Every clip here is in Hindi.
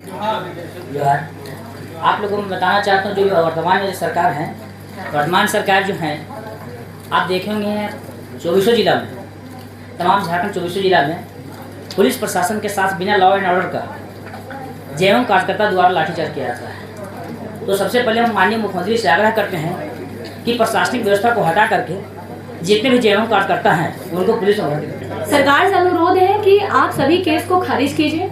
जो है आप लोगों को मैं बताना चाहता हूँ, जो वर्तमान में जो सरकार है, वर्तमान सरकार जो है, आप देखेंगे 24 जिला में, तमाम झारखंड 24 जिला में पुलिस प्रशासन के साथ बिना लॉ एंड ऑर्डर का जेएमएम कार्यकर्ता द्वारा लाठीचार्ज किया जाता है। तो सबसे पहले हम माननीय मुख्यमंत्री से आग्रह करते हैं कि प्रशासनिक व्यवस्था को हटा करके जितने भी जेएमएम कार्यकर्ता हैं उनको पुलिस में सरकार से अनुरोध है कि आप सभी केस को खारिज कीजिए।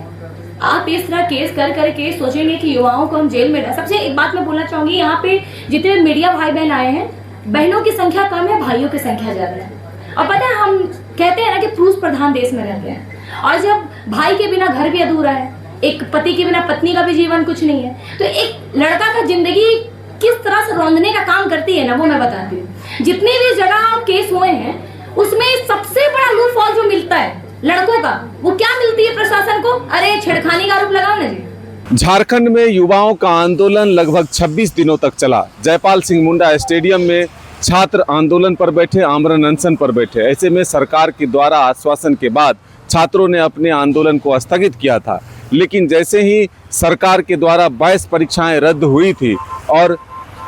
आप इस तरह केस कर के सोचेंगे कि युवाओं को हम जेल में डाल। सबसे एक बात मैं बोलना चाहूंगी, यहाँ पे जितने मीडिया भाई बहन आए हैं, बहनों की संख्या कम है, भाइयों की संख्या ज्यादा है। और पता है, हम कहते हैं ना कि पुरुष प्रधान देश में रहते हैं, और जब भाई के बिना घर भी अधूरा है, एक पति के बिना पत्नी का भी जीवन कुछ नहीं है, तो एक लड़का का जिंदगी किस तरह से रौंदने का काम करती है ना, वो मैं बताती हूँ। जितने भी जगह केस हुए हैं उसमें सबसे बड़ा लूफॉल जो मिलता है लड़कों का, वो क्या मिलती है प्रशासन को? अरे छेड़खानी का आरोप लगाओ ना जी। झारखंड में युवाओं का आंदोलन लगभग 26 दिनों तक चला। जयपाल सिंह मुंडा स्टेडियम में छात्र आंदोलन पर बैठे, आमरण अनशन पर बैठे। ऐसे में सरकार के द्वारा आश्वासन के बाद छात्रों ने अपने आंदोलन को स्थगित किया था, लेकिन जैसे ही सरकार के द्वारा 22 परीक्षाएं रद्द हुई थी और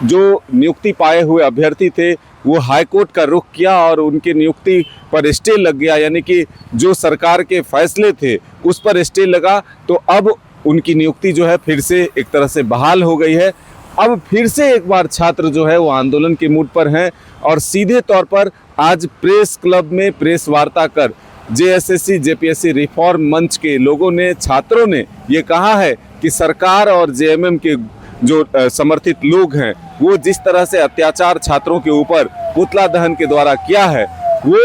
जो नियुक्ति पाए हुए अभ्यर्थी थे वो हाईकोर्ट का रुख किया और उनकी नियुक्ति पर स्टे लग गया, यानी कि जो सरकार के फैसले थे उस पर स्टे लगा, तो अब उनकी नियुक्ति जो है फिर से एक तरह से बहाल हो गई है। अब फिर से एक बार छात्र जो है वो आंदोलन के मूड पर हैं और सीधे तौर पर आज प्रेस क्लब में प्रेस वार्ता कर जेएसएससी जेपीएससी रिफॉर्म मंच के लोगों ने, छात्रों ने ये कहा है कि सरकार और जेएमएम के जो समर्थित लोग हैं वो जिस तरह से अत्याचार छात्रों के ऊपर पुतला दहन के द्वारा किया है वो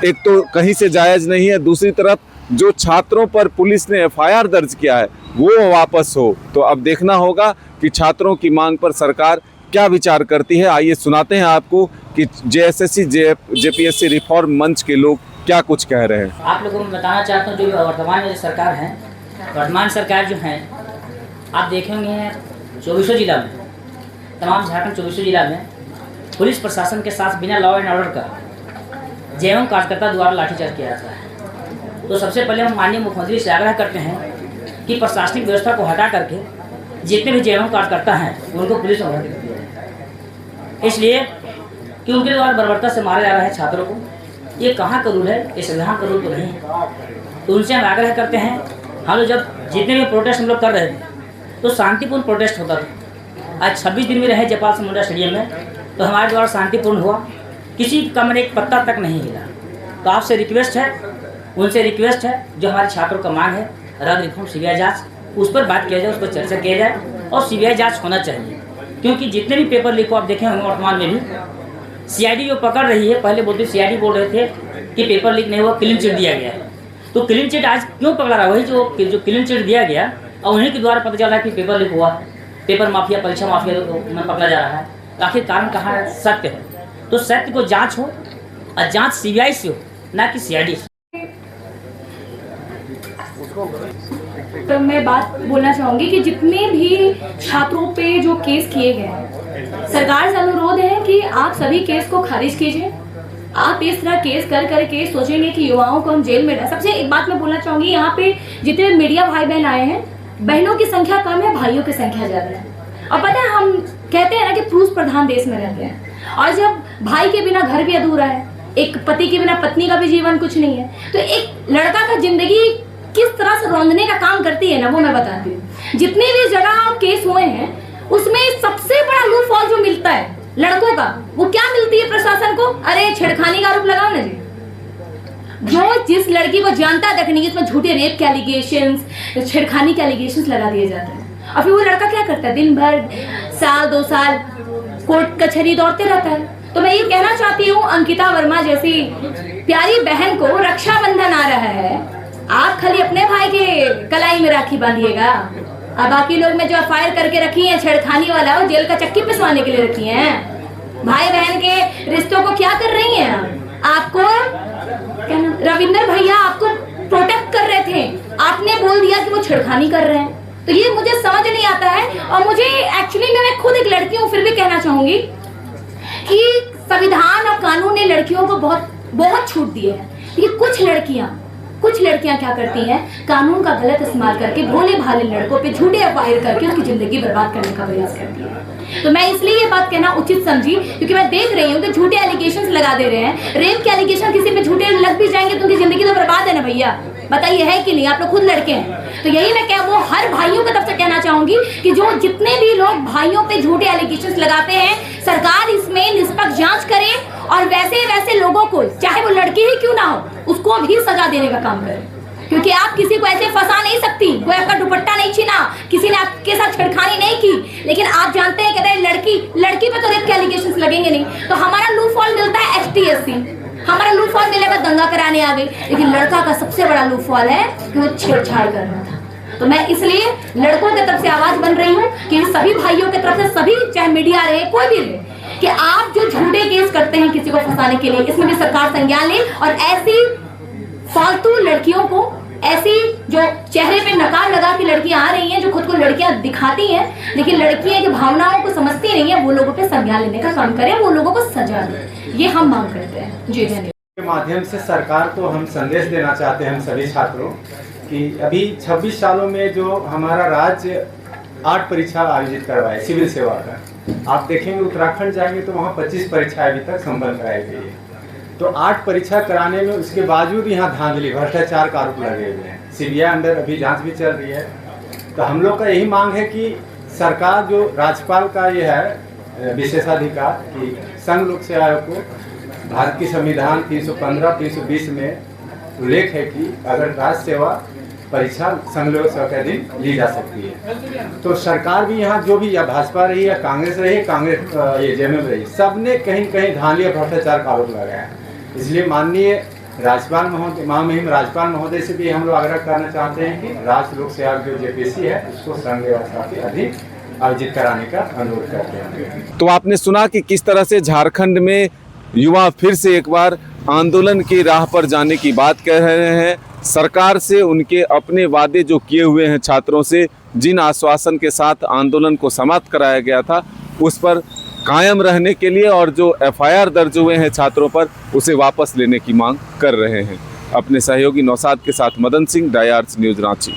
एक तो कहीं से जायज़ नहीं है, दूसरी तरफ जो छात्रों पर पुलिस ने एफआईआर दर्ज किया है वो वापस हो। तो अब देखना होगा कि छात्रों की मांग पर सरकार क्या विचार करती है। आइए सुनाते हैं आपको कि जेएसएससी जेपीएससी रिफॉर्म मंच के लोग क्या कुछ कह रहे हैं। आप लोगों को मैं बताना चाहता हूँ, जो वर्तमान में जो सरकार है, वर्तमान सरकार जो है, आप देखेंगे 24 जिला में, तमाम झारखंड 24 जिला में पुलिस प्रशासन के साथ बिना लॉ एंड ऑर्डर का जेएमएम कार्यकर्ता द्वारा लाठीचार्ज किया जाता है। तो सबसे पहले हम माननीय मुख्यमंत्री से आग्रह करते हैं कि प्रशासनिक व्यवस्था को हटा करके जितने भी जेएमएम कार्यकर्ता हैं उनको पुलिस में भर्ती किया जाए, इसलिए कि उनके द्वारा बर्बरता से मारा जा रहा है छात्रों को। ये कहाँ का रूल है? ये संविधान का रूल तो नहीं है। तो उनसे हम आग्रह करते हैं, हम लोग जब जितने भी प्रोटेस्ट हम लोग कर रहे थे तो शांतिपूर्ण प्रोटेस्ट होता था। आज 26 दिन में रहे जयपाल सिंह मुंडा स्टेडियम में, तो हमारे द्वारा शांतिपूर्ण हुआ, किसी का मैंने एक पत्ता तक नहीं हिला। तो आपसे रिक्वेस्ट है, उनसे रिक्वेस्ट है, जो हमारे छात्रों का मांग है रद्द रिफॉर्म सीबीआई जांच, उस पर बात किया जाए, उस पर चर्चा किया जाए और सीबीआई जांच होना चाहिए। क्योंकि जितने भी पेपर लीक हो, आप देखें होंगे वर्तमान में भी सीआईडी जो पकड़ रही है, पहले बोलते सीआईडी बोल रहे थे कि पेपर लीक नहीं हुआ, क्लीन चिट दिया गया है। तो क्लीन चिट आज क्यों पकड़ा रहा है? वही जो क्लीन चिट दिया गया और उन्हीं के द्वारा पता चल रहा है कि पेपर लीक हुआ, पेपर माफिया, परीक्षा माफिया में पकड़ा जा रहा है। तो आखिर कारण कहाँ है? सत्य है। तो सत्य को जांच हो और जांच सीबीआई से हो, ना कि सीआईडी से। तो मैं बात बोलना चाहूंगी कि जितने भी छात्रों पे जो केस किए गए हैं, सरकार से अनुरोध है कि आप सभी केस को खारिज कीजिए। आप इस तरह केस कर के सोचेंगे कि युवाओं को हम जेल में डाल। सबसे एक बात मैं बोलना चाहूंगी, यहाँ पे जितने मीडिया भाई बहन आए हैं, बहनों की संख्या कम है, भाइयों की संख्या ज्यादा है। और पता है, हम कहते हैं ना कि पुरुष प्रधान देश में रहते हैं, और जब भाई के बिना घर भी अधूरा है, एक पति के बिना पत्नी का भी जीवन कुछ नहीं है, तो एक लड़का का जिंदगी किस तरह से रौंदने का काम करती है ना, वो मैं बताती हूँ। जितने भी जगह केस हुए हैं उसमें सबसे बड़ा लूफॉल जो मिलता है लड़कों का, वो क्या मिलती है प्रशासन को? अरे छेड़खानी का आरोप लगाओ ना जी। जो जिस लड़की को जानता तक नहीं, इसमें झूठे रेप के एलिगेशंस, छेड़खानी के एलिगेशंस लगा दिए जाते हैं, और फिर वो लड़का क्या करता है? दिन भर, साल 2 साल कोर्ट कचहरी दौड़ते रहता है। तो मैं ये कहना चाहती हूँ, अंकिता वर्मा जैसी प्यारी बहन को रक्षाबंधन आ रहा है, आप खाली अपने भाई के कलाई में राखी बांधिएगा, अब बाकी लोग में जो एफआईआर करके रखी है छेड़खानी वाला, वो जेल का चक्की पिसवाने के लिए रखी हैं। भाई बहन के रिश्तों को क्या कर रही हैं? आपको रविंदर भैया आपको प्रोटेक्ट कर रहे थे, आपने बोल दिया कि वो छेड़खानी कर रहे हैं। तो ये मुझे समझ नहीं आता है। और मुझे एक्चुअली मैं खुद एक लड़की हूँ, फिर भी कहना चाहूंगी कि संविधान और कानून ने लड़कियों को बहुत छूट दी है। ये कुछ कुछ लड़कियां क्या करती हैं, कानून का गलत इस्तेमाल करके भोले भाले लड़कों पे झूठे अफवाह करके उसकी जिंदगी बर्बाद करने का प्रयास करती है। तो मैं इसलिए ये बात कहना उचित समझी, क्योंकि मैं देख रही हूँ कि झूठे एलिगेशंस लगा दे रहे हैं। रेप के एलिगेशन किसी पे झूठे लग भी जाएंगे तो उनकी जिंदगी तो बर्बाद है ना भैया, बताइए है कि नहीं? आप लोग खुद लड़के हैं। तो यही मैं वो हर भाइयों की तरफ से कहना चाहूंगी कि जो जितने भी लोग भाइयों पे झूठे एलिगेशंस लगाते हैं, सरकार इसमें निष्पक्ष जांच करे और वैसे लोगों को, चाहे वो लड़की ही क्यों ना हो, उसको भी सजा देने का काम करे। क्योंकि आप किसी को ऐसे फंसा नहीं सकती, कोई आपका दुपट्टा नहीं छीना, किसी ने आपके साथ छेड़खानी नहीं की, लेकिन आप जानते हैं कि अगर लड़की पे तो रेप के एलिगेशंस लगेंगे नहीं, तो हमारा लूप हॉल मिलता है ST/SC, हमारा लूप हॉल मिलेगा दंगा कराने आ गई। लेकिन लड़का का सबसे बड़ा लूप हॉल है कि वो छेड़छाड़ कर रहा था। तो मैं इसलिए लड़कों की तरफ से आवाज बन रही हूँ कि सभी भाइयों की तरफ से, सभी चाहे मीडिया रहे कोई भी रहे, कि आप जो झूठे केस करते हैं किसी को फंसाने के लिए, इसमें भी सरकार संज्ञान ले और ऐसी फालतू लड़कियों को, ऐसी जो चेहरे पे नकाब लगा के लड़कियां आ रही हैं, जो खुद को लड़कियां दिखाती हैं लेकिन लड़कियां की भावनाओं को समझती नहीं है, वो लोगों पे संज्ञान लेने का काम करें, वो लोगों को सजा दें, ये हम मांग करते हैं। जी धन्यवाद। के माध्यम से सरकार को हम संदेश देना चाहते हैं, हम सभी छात्रों, कि अभी 26 सालों में जो हमारा राज्य 8 परीक्षा आयोजित करवाए सिविल सेवा का, आप देखेंगे उत्तराखंड जाएंगे तो वहाँ 25 परीक्षाएं अभी तक संपन्न कराई गई है। तो 8 परीक्षा कराने में उसके बावजूद यहाँ धांधली, भ्रष्टाचार का आरोप लगे हुए हैं। CBI अंदर अभी जांच भी चल रही है। तो हम लोग का यही मांग है कि सरकार, जो राज्यपाल का ये है विशेषाधिकार, कि संघ लोक सेवा आयोग को भारत की संविधान 315-320 में उल्लेख है कि अगर राज्य सेवा परीक्षा संघ लोक सेवा के अधीन ली जा सकती है, तो सरकार भी यहाँ जो भी, या भाजपा रही या कांग्रेस रही, ये JMM रही, सबने कहीं कहीं धांधली और भ्रष्टाचार का आरोप लगाया है। इसलिए माननीय राज्यपाल महोदय, महामहिम राज्यपाल महोदय से भी हम लोग आग्रह करना चाहते हैं कि राज्य लोक सेवा जो JPSC है उसको संघ व्यवस्था के अधीन आयोजित कराने का अनुरोध करते हैं। तो आपने सुना कि किस तरह से झारखंड में युवा फिर से एक बार आंदोलन की राह पर जाने की बात कह रहे हैं। सरकार से उनके अपने वादे जो किए हुए हैं, छात्रों से जिन आश्वासन के साथ आंदोलन को समाप्त कराया गया था, उस पर कायम रहने के लिए और जो FIR दर्ज हुए हैं छात्रों पर, उसे वापस लेने की मांग कर रहे हैं। अपने सहयोगी नौशाद के साथ मदन सिंह, डाई आर्ट्स न्यूज़ रांची।